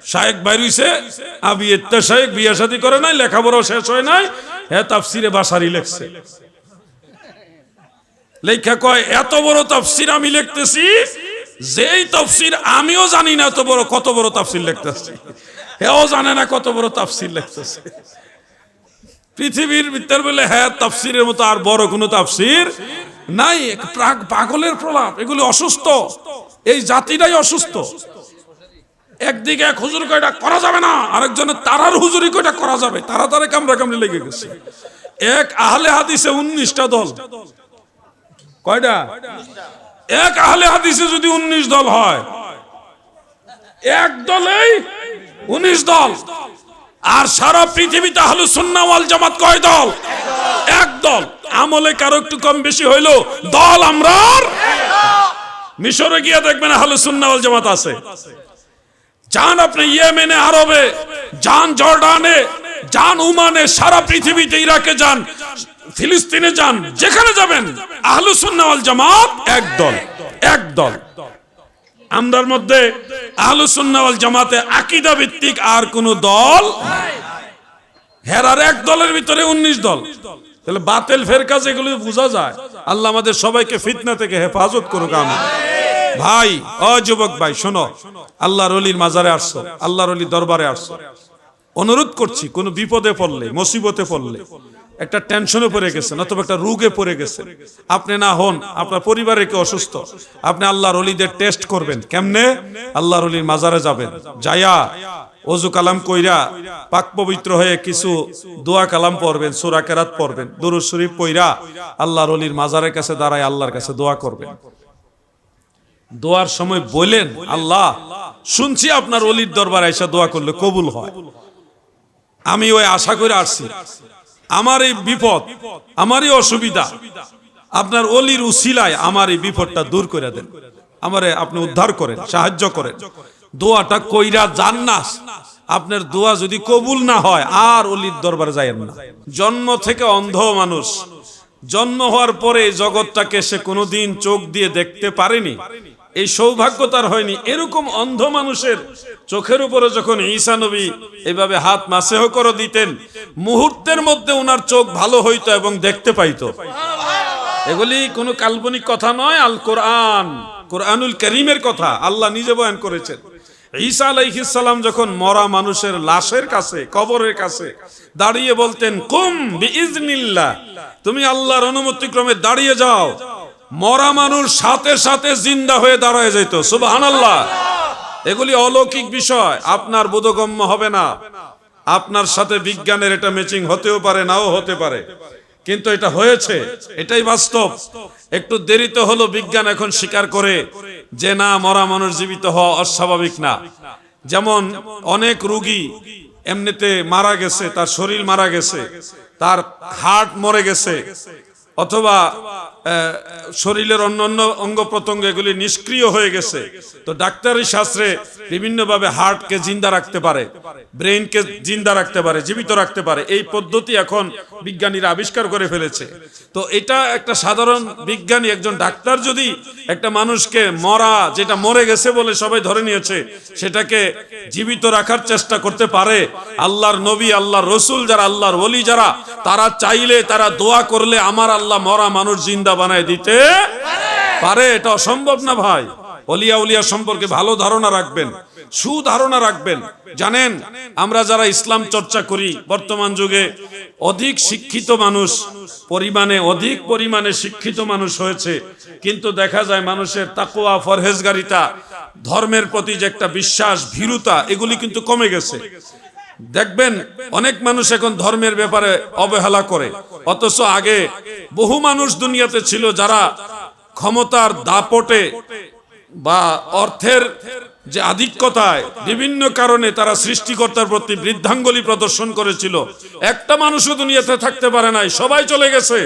শায়েক বাইরিছে আবি এত্তা শায়েক বিয়া শাদী করে নাই, লেখাপড়াও শেষ হয় নাই, হ্যাঁ তাফসিরে বাসারি লেখছে। লেখা কয় এত বড় তাফসির আমি লিখতেছি, যেই তাফসির আমিও জানি না কত বড় তাফসির লিখতেছি, হেও জানে না কত বড় তাফসির লিখতেছে। পৃথিবীর ভিতর বলে হ্যাঁ তাফসিরের মতো আর বড় কোনো তাফসির নাই। পাগলের প্রলাপ, এগুলি অসুস্থ, এই জাতিটাই অসুস্থ। একদিকে এক হুজুর কয়টা করা যাবে না, আরেকজনের তারার হুজুরি কয়টা করা যাবে, তারা কামড়া কামড়ি লেগে গেছে। এক আহলে হাদিসে 19টা দল, কয়টা? এক আহলে হাদিসে যদি 19 দল হয়, এক দলেই 19 দল। আর সারা পৃথিবীতে আহলুস সুন্নাহ ওয়াল জামাত কয় দল? এক দল। আমলে কারো একটু কম বেশি হইলো দল আমরা। মিশরে গিয়ে দেখবেন আহলুস সুন্নাহ ওয়াল জামাত আছে। যান আপনি ইয়েমেনে, আরবে যান, জর্ডানে যান, ওমানে, সারা পৃথিবীতে, ইরাকে যান, ফিলিস্তিনে যান, যেখানে যাবেন আহলুস সুন্নাহ ওয়াল জামাত এক দল, এক দল। আমরার মধ্যে আহলুস সুন্নাহ ওয়াল জামাতে আকীদা ভিত্তিক আর কোন দল নাই। হেরার এক দলের ভিতরে 19 দল। তাহলে বাতিল ফেরকা যেগুলো বোঝা যায়। আল্লাহ আমাদের সবাইকে ফিতনা থেকে হেফাজত করুক। আমিন। ভাই, ও যুবক ভাই, শোনো, আল্লাহর ওলির মাজারে আসছো, আল্লাহর ওলির দরবারে আসছো, অনুরোধ করছি কোন বিপদে পড়লে, মুসিবতে পড়লে, একটা টেনশনে পড়ে গেছেন অথবা একটা রোগে পড়ে গেছেন, আপনি না হন আপনার পরিবারের কেউ অসুস্থ, আপনি আল্লাহর ওলিদের টেস্ট করবেন। কেমনে? আল্লাহর ওলির মাজারে যাবেন, যায়া ওযু কালাম কইরা পাক পবিত্র হয়ে কিছু দোয়া কালাম পড়বেন, সূরা কেরাত পড়বেন, দুরূদ শরীফ পড়া আল্লাহর ওলির মাজারের কাছে দাঁড়ায় আল্লাহর কাছে দোয়া করবেন। দোয়ার সময় বলেন, আল্লাহ শুনছি আপনার ওলির দরবারে এসে দোয়া করলে কবুল হয়, আমি ওই আশা করে আসছি, আমার এই বিপদ, আমার এই অসুবিধা আপনার ওলির উসিলায় আমার এই বিপদটা দূর করে দেন, আমারে আপনি উদ্ধার করেন, সাহায্য করেন। দোয়াটা কইরা যান না। আপনার দোয়া যদি কবুল না হয় আর ওলির দরবারে যায়েন না। জন্ম থেকে অন্ধ মানুষ, জন্ম হওয়ার পরে জগৎটাকে সে কোনোদিন চোখ দিয়ে দেখতে পারেনি, এই সৌভাগ্য তার হয়নি। এরকম অন্ধ মানুষের চোখের উপরে যখন ঈসা নবী এভাবে হাত মাসেহ করে দিতেন, মুহূর্তের মধ্যে ওনার চোখ ভালো হইতো এবং দেখতে পাইতো। এগুলি কোনো কাল্পনিক কথা নয়, আল কোরআন, কোরআনুল কারীমের কথা, আল্লাহ নিজে বয়ান করেছেন। ঈসা আলাইহিস সালাম যখন মরা মানুষের লাশের কাছে, কবরের কাছে দাঁড়িয়ে বলতেন, কুম বিইজনিল্লাহ, তুমি আল্লাহর অনুমতি ক্রমে দাঁড়িয়ে যাও, মরা মানুষ সাথে সাথে জিন্দা হয়ে দাঁড়ায় যেত। সুবহানাল্লাহ। এগুলি অলৌকিক বিষয়, আপনার বোধগম্য হবে না, আপনার সাথে বিজ্ঞানের এটা ম্যাচিং হতেও পারে, নাও হতে পারে, কিন্তু এটা হয়েছে, এটাই বাস্তব। একটু দেরিতে হলো, বিজ্ঞান এখন স্বীকার করে যে না, মরা মানুষ জীবিত হওয়া অস্বাভাবিক না। যেমন অনেক রোগী এমনিতে মারা গেছে, তার শরীর মারা গেছে, তার হার্ট মরে গেছে, অথবা শরীরের অন্যান্য অঙ্গ প্রত্যঙ্গ এগুলি নিষ্ক্রিয় হয়ে গেছে, তো ডাক্তারি শাস্ত্রে বিভিন্নভাবে হার্টকে জিন্দা রাখতে পারে, ব্রেইনকে জিন্দা রাখতে পারে, জীবিত রাখতে পারে। এই পদ্ধতি এখন বিজ্ঞানীরা আবিষ্কার করে ফেলেছে। তো এটা একটা সাধারণ বিজ্ঞানী, একজন ডাক্তার যদি একটা মানুষকে মরা, যেটা মরে গেছে বলে সবাই ধরে নিয়েছে, সেটাকে জীবিত রাখার চেষ্টা করতে পারে, আল্লাহর নবী, আল্লাহর রসুল যারা, আল্লাহর ওলি যারা, তারা চাইলে, তারা দোয়া করলে আমার আল্লাহ মরা মানুষ জিন্দা বানায় দিতে পারে। এটা অসম্ভব না ভাই। ওলিয়া উলিয়া সম্পর্কে ভালো ধারণা রাখবেন, সুধারণা রাখবেন। জানেন, আমরা যারা ইসলাম চর্চা করি, বর্তমান যুগে অধিক শিক্ষিত মানুষ, অধিক পরিমাণে শিক্ষিত মানুষ হয়েছে, কিন্তু দেখা যায় মানুষের তাকওয়া, পরহেজগারিতা, ধর্মের প্রতি যে একটা বিশ্বাস, ভীরুতা, এগুলি কিন্তু কমে গেছে। দেখবেন অনেক মানুষ এখন ধর্মের ব্যাপারে অবহেলা করে, অথচ আগে বহু মানুষ দুনিয়াতে ছিল যারা ক্ষমতার দাপটে বা অর্থের যে আধিক্যতায় বিভিন্ন কারণে তারা সৃষ্টিকর্তার প্রতি বৃদ্ধাঙ্গুলি প্রদর্শন করেছিল। একটা মানুষও দুনিয়াতে থাকতে পারে নাই, সবাই চলে গেছে।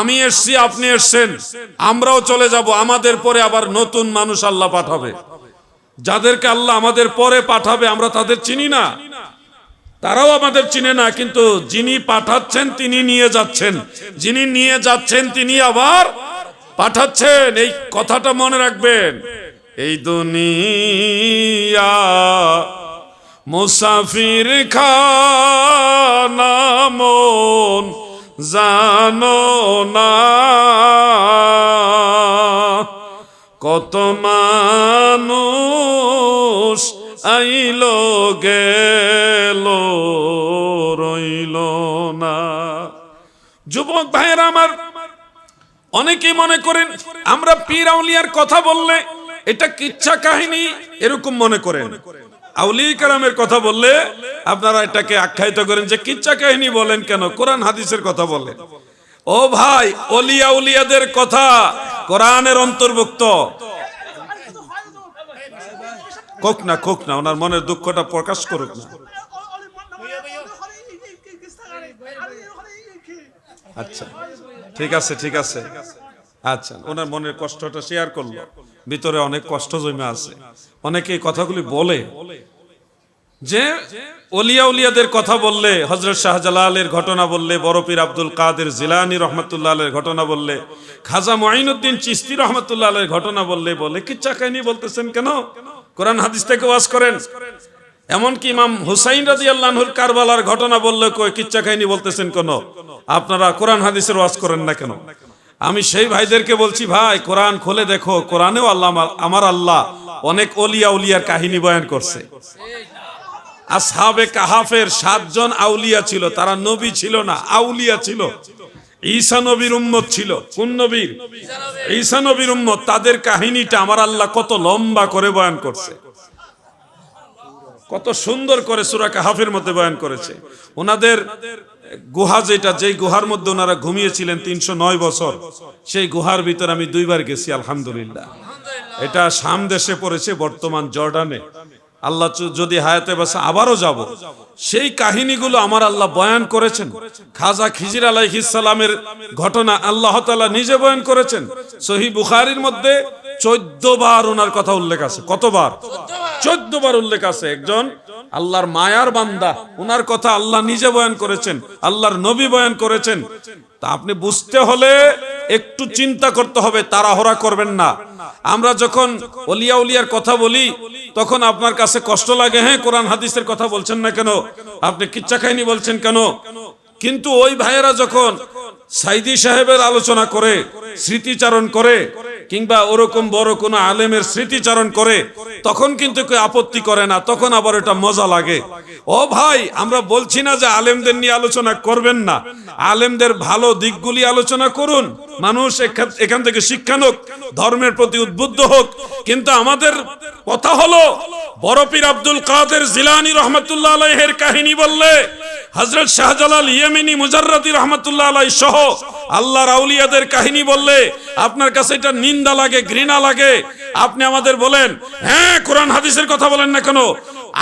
আমি এসছি, আপনি এসছেন, আমরাও চলে যাব, আমাদের পরে আবার নতুন মানুষ আল্লাহ পাঠাবে। যাদেরকে আল্লাহ আমাদের পরে পাঠাবে আমরা তাদের চিনি না, তারাও আমাদের চিনে না, কিন্তু যিনি পাঠাচ্ছেন তিনি নিয়ে যাচ্ছেন, যিনি নিয়ে যাচ্ছেন তিনি আবার পাঠাচ্ছেন। এই কথাটা মনে রাখবেন। এই দুনিয়া মুসাফির খানা মন জানো না, কত মানুষ আইলো গেল রইল না। যুবক ভাইয়েরা আমার, অনেকেই মনে করেন আমরা পীর আউলিয়ার কথা বললে এটা কিচ্ছা কাহিনী এরকম মনে করেন। আউলিয়া কেরামের কথা বললে আপনারা এটাকে আখ্যায়িত করেন যে কিচ্ছা কাহিনী বলেন কেন, কোরআন হাদিসের কথা বলেন। ও ভাই, ওলিয়া উলিয়াদের কথা কোরআনের অন্তর্ভুক্ত। কোক না ওনার মনের দুঃখটা প্রকাশ করুক না। আচ্ছা ঠিক আছে আচ্ছা, ওনার মনের কষ্টটা শেয়ার করলো, ভিতরে অনেক কষ্ট জমে আছে। অনেকে এই কথাগুলি বলে যে ওলিয়া উলিয়াদের কথা বললে, হযরত শাহজালালের ঘটনা বললে, বড় পীর আব্দুল কাদের জিলানী রহমাতুল্লাহ আলাইহির ঘটনা বললে, খাজা মুঈনুদ্দিন চিশতি রহমাতুল্লাহ আলাইহির ঘটনা বলে কিচ্ছা কাহিনী বলতেছেন কেন? কোরআন হাদিস থেকে ওয়াজ করেন। এমনকি ইমাম হুসাইন রাদিয়াল্লাহু আনহুর কারবালার ঘটনা বললে কই কিচ্ছা কাহিনী বলতেছেন কেন? আপনারা কোরআন হাদিসের ওয়াজ করেন না কেন? আমি সেই ভাইদেরকে বলছি, ভাই কোরআন খুলে দেখো, কোরআনেও আল্লাহ আমার আল্লাহ অনেক ওলিয়া উলিয়ার কাহিনী বয়ান করছে। আসহাবে কাহাফের 7 জন আউলিয়া ছিল, তারা নবী ছিল না, আউলিয়া ছিল। ঈসা নবীর উম্মত ছিল। কোন নবীর? ঈসা নবীর উম্মত। তাদের কাহিনীটা আমার আল্লাহ কত লম্বা করে বয়ান করছে, কত সুন্দর করে সূরা কাহাফের মধ্যে বয়ান করেছে। ওনাদের গুহা, যেই গুহার মধ্যে ওনারা ঘুমিয়েছিলেন 309 বছর, সেই গুহার ভিতর আমি 2 বার গেছি আলহামদুলিল্লাহ। এটা শাম দেশে পড়েছে, বর্তমান জর্ডানে। আল্লাহ যদি হায়াতে বাঁচে আবারও যাব। সেই কাহিনীগুলো আমার আল্লাহ বয়ান করেছেন। খাজা খিজির আলাইহিস সালামের ঘটনা আল্লাহ তাআলা নিজে বয়ান করেছেন। সহিহ বুখারীর মধ্যে 14 বার ওনার কথা উল্লেখ আছে। কতবার? 14 বার উল্লেখ আছে। একজন আল্লাহর মায়ার বান্দা, ওনার কথা আল্লাহ নিজে বয়ান করেছেন, আল্লাহর নবী বয়ান করেছেন। তা আপনি বুঝতে হলে একটু চিন্তা করতে হবে, তাড়াহুড়া করবেন না। আমরা যখন ওলিয়া উলিয়ার কথা বলি তখন আপনার কাছে কষ্ট লাগে, হ্যাঁ কোরআন হাদিসের কথা বলছেন না কেন, আপনি কিচ্ছা কাহিনী বলছেন কেন? কিন্তু ওই ভাইয়েরা যখন সাইদি সাহেবের আলোচনা করে, স্মৃতিচারণ করে, কিংবা ওরকম বড় কোনো আলেমের স্মৃতিচারণ করে, তখন কিন্তু কেউ আপত্তি করে না, তখন আবার এটা মজা লাগে। ও ভাই, আমরা বলছি না যে আলেমদের নিয়ে আলোচনা করবেন না, আলেমদের ভালো দিকগুলি আলোচনা করুন, মানুষ এখান থেকে শিক্ষা হোক, ধর্মের প্রতি উদ্বুদ্ধ হোক। কিন্তু আমাদের কথা হলো বড় পীর আব্দুল কাদের জিলানী রহমাতুল্লাহ আলাইহির কাহিনী বললে, হযরত শাহজালাল ইয়েমেনি মুজাররাদি রহমাতুল্লাহ আলাইহি সহ আল্লাহর আউলিয়াদের কাহিনী বললে আপনার কাছে এটা নিন্দা লাগে, ঘৃণা লাগে। আপনি আমাদের বলেন, হ্যাঁ কোরআন হাদিসের কথা বলেন না কেন?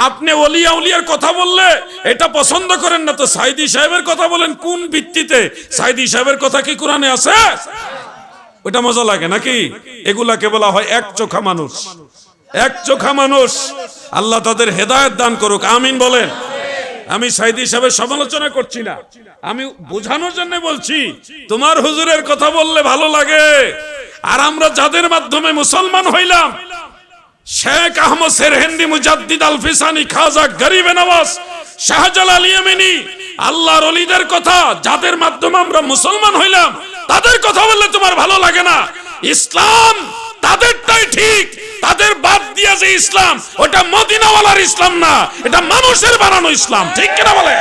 আপনি ওলিয়া উলিয়ার কথা বললে এটা পছন্দ করেন না, তো সাইদি সাহেবের কথা বলেন কোন ভিত্তিতে? সাইদি সাহেবের কথা কি কোরআনে আছে? ওটা মজা লাগে নাকি? এগুলাকে বলা হয় একচোখা মানুষ। একচোখা মানুষ। আল্লাহ তাদের হেদায়েত দান করুক, আমিন বলেন। আমি সাইদি সাহেবের সমালোচনা করছি না, আমি বোঝানোর জন্য বলছি, তোমার হুজুরের কথা বললে ভালো লাগে। আর আমরা যাদের মাধ্যমে মুসলমান হইলাম, শেখ আহমদ সেরহিন্দি, মুজাদ্দিদ আল ফিসানি, খাজা গরিবে নওয়াজ, শাহজালাল ইয়েমেনি, আল্লাহর ওলিদের কথা যাদের মাধ্যমে আমরা মুসলমান হইলাম, তাদের কথা বললে তোমার ভালো লাগে না। ইসলাম তাদেরটাই ঠিক, তাদের বাদ দিয়ে যে ইসলাম, ওটা মদিনাওয়ালার ইসলাম না, এটা মানুষের বানানো ইসলাম। ঠিক কিনা বলে?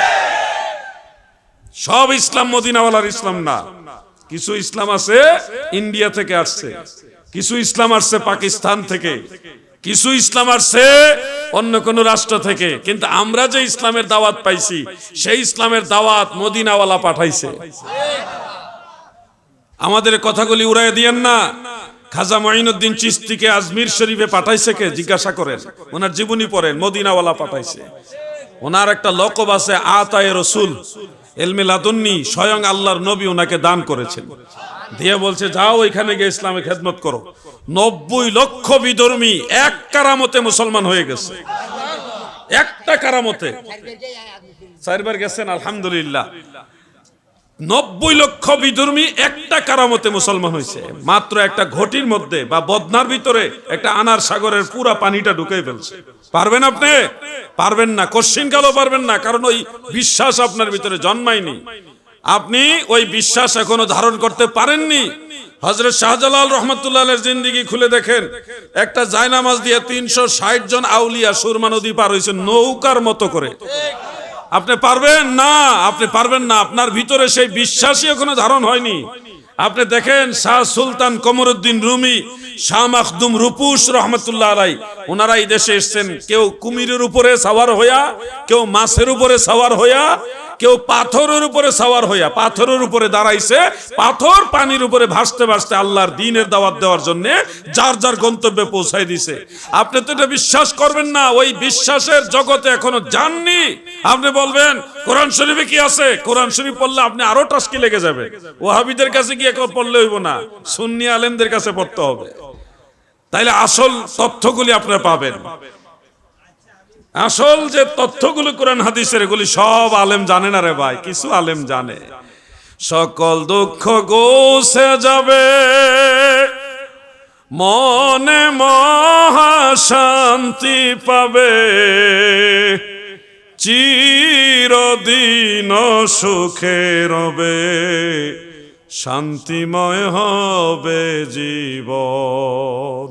সব ইসলাম মদিনাওয়ালার ইসলাম না। কিছু ইসলাম আছে ইন্ডিয়া থেকে আসছে, কিছু ইসলাম আসছে পাকিস্তান থেকে, কিছু ইসলাম আসছে অন্য কোন রাষ্ট্র থেকে। কিন্তু আমরা যে ইসলামের দাওয়াত পাইছি, সেই ইসলামের দাওয়াত মদিনাওয়ালা পাঠাইছে। আমাদের কথাগুলি উড়াই দিয়েন না। খাজা মুঈনুদ্দিন চিশতিকে আজমির শরীফে পাঠাইছে কে? জিজ্ঞাসা করেন, ওনার জীবনী পড়েন, মদিনাওয়ালা পাঠাইছে। ওনার একটা লকব আছে আতায়ে রাসূল, ইলমে লাদুন্নি, স্বয়ং আল্লাহর নবী ওনাকে দান করেছেন। দিয়ে বলছে যাও ওইখানে গিয়ে ইসলামে খেদমত করো। 90 লক্ষ বিধর্মী এক কারামতে মুসলমান হয়ে গেছে, একটা কারামতে। 4 বার গেছেন আলহামদুলিল্লাহ। 90 লক্ষ বিধর্মী একটা কারামতে মুসলমান হয়েছে, মাত্র একটা ঘটির মধ্যে বা বদনার ভিতরে একটা আনার সাগরের পুরা পানিটা ঢুকে ফেলছে। পারবেন আপনি? পারবেন না, কোশ্চিন কালও পারবেন না, কারণ ওই বিশ্বাস আপনার ভিতরে জন্মায়নি, আপনি ওই বিশ্বাস এখনো ধারণ করতে পারেননি। হযরত শাহজালাল রাহমাতুল্লাহ আলাইহির জিন্দেগি খুলে দেখেন, একটা জায়নামাজ দিয়ে 360 জন আউলিয়া সুরমা নদী পার হয়েছে নৌকার মতো করে। আপনি পারবেন না, আপনি পারবেন না, আপনার ভিতরে সেই বিশ্বাসই এখনো ধারণ হয়নি। আপনি দেখেন শাহ সুলতান কমরউদ্দিন রুমি, শাহ মাখদুম রূপুস রহমতুল্লাহ আলাই, ওনারা এই দেশে এসেছেন, কেউ কুমিরের উপরে সাওয়ার হইয়া, কেউ মাছের উপরে সাওয়ার হইয়া, কেউ পাথরের উপরে সাওয়ার হইয়া, পাথরের উপরে দাঁড়াইছে, পাথর পানির উপরে ভাসতে ভাসতে আল্লাহর দ্বীনের দাওয়াত দেওয়ার জন্য যার যার গন্তব্যে পৌঁছায় দিছে। আপনি তো এটা বিশ্বাস করবেন না, ওই বিশ্বাসের জগতে এখনো যাননি। আপনি বলবেন কোরআন শরীফে কি আছে, কোরআন শরীফ পড়লে আপনি আরো টাস্কি লেগে যাবে। ওয়াহাবিদের কাছে গিয়ে পড়লে হইব না, সুন্নি আলেমদের কাছে পড়তে হবে, তাইলে আসল তথ্যগুলি আপনারা পাবেন। আসল যে তথ্যগুলো কোরআন হাদিসের, এগুলি সব আলেম জানে না রে ভাই, কিছু আলেম জানে। সকল দুঃখ গোছে যাবে, মনে মহা শান্তি পাবে, চিরদিন সুখে রবে, শান্তিময় হবে জীবন।